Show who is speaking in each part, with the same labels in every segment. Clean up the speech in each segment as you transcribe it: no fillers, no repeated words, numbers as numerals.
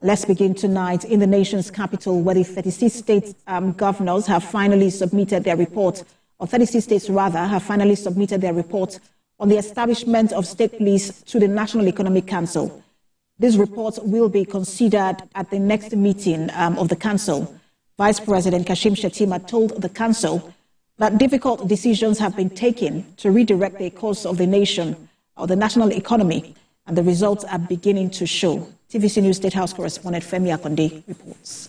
Speaker 1: Let's begin tonight in the nation's capital, where the 36 state governors have finally submitted their report, or 36 states rather, have finally submitted their report on the establishment of state police to the National Economic Council. This report will be considered at the next meeting of the Council. Vice President Kashim Shettima told the Council that difficult decisions have been taken to redirect the course of the nation or the national economy, and the results are beginning to show. TVC News State House correspondent Femi Akonde reports.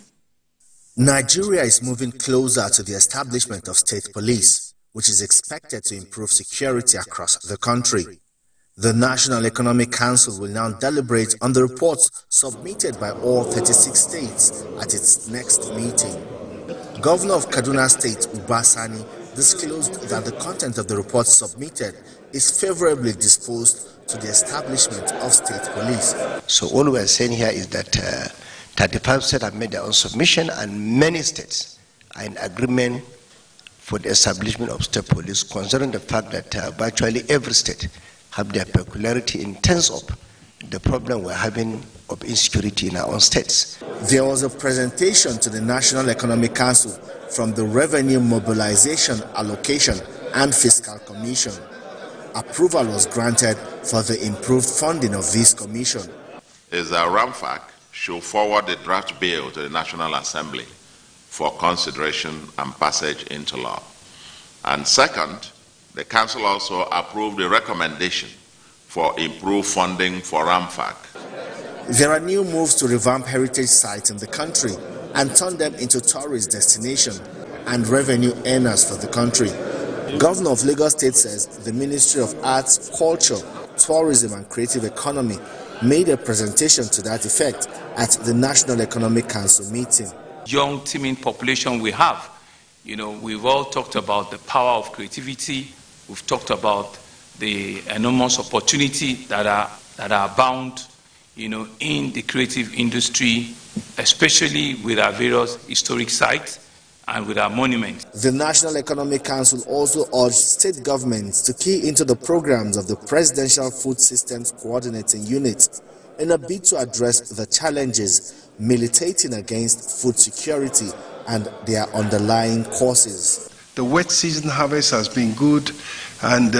Speaker 2: Nigeria is moving closer to the establishment of state police, which is expected to improve security across the country. The National Economic Council will now deliberate on the reports submitted by all 36 states at its next meeting. Governor of Kaduna State, Uba Sani, disclosed that the content of the report submitted is favorably disposed to the establishment of state police.
Speaker 3: So all we are saying here is that 35 states have made their own submission, and many states are in agreement for the establishment of state police, considering the fact that virtually every state have their peculiarity in terms of the problem we're having of insecurity in our own states.
Speaker 2: There was a presentation to the National Economic Council from the Revenue Mobilization, Allocation and Fiscal Commission. Approval was granted for the improved funding of this commission.
Speaker 4: Is that RAMFAC should forward the draft bill to the National Assembly for consideration and passage into law. And second, the Council also approved the recommendation for improved funding for RAMFAC.
Speaker 2: There are new moves to revamp heritage sites in the country and turn them into tourist destination and revenue earners for the country. Governor of Lagos State says the Ministry of Arts, Culture, Tourism and Creative Economy made a presentation to that effect at the National Economic Council meeting.
Speaker 5: Young teeming population we have, we've all talked about the power of creativity. We've talked about the enormous opportunity that are bound, in the creative industry, especially with our various historic sites and with our monuments.
Speaker 2: The National Economic Council also urged state governments to key into the programs of the Presidential Food Systems Coordinating Unit in a bid to address the challenges militating against food security and their underlying causes.
Speaker 6: The wet season harvest has been good, and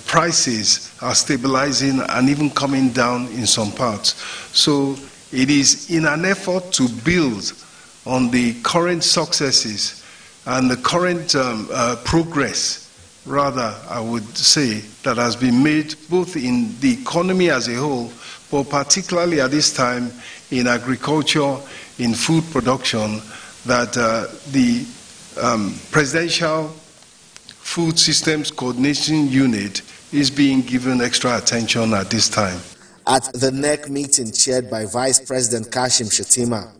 Speaker 6: prices are stabilizing and even coming down in some parts. So it is in an effort to build on the current successes and the current progress, rather, I would say, that has been made both in the economy as a whole, but particularly at this time in agriculture, in food production, that the Presidential Food Systems Coordination Unit is being given extra attention at this time.
Speaker 2: At the NEC meeting chaired by Vice President Kashim Shettima,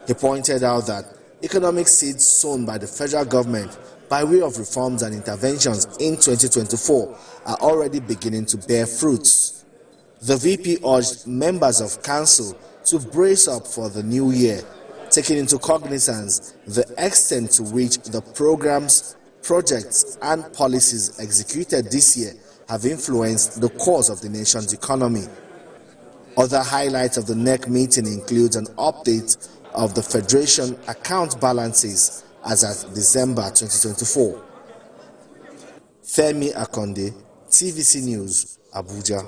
Speaker 2: he pointed out that economic seeds sown by the federal government by way of reforms and interventions in 2024 are already beginning to bear fruits. The VP urged members of council to brace up for the new year, taking into cognizance the extent to which the programs, projects and policies executed this year have influenced the course of the nation's economy. Other highlights of the NEC meeting include an update of the Federation account balances as at December 2024. Femi Akonde, TVC News, Abuja.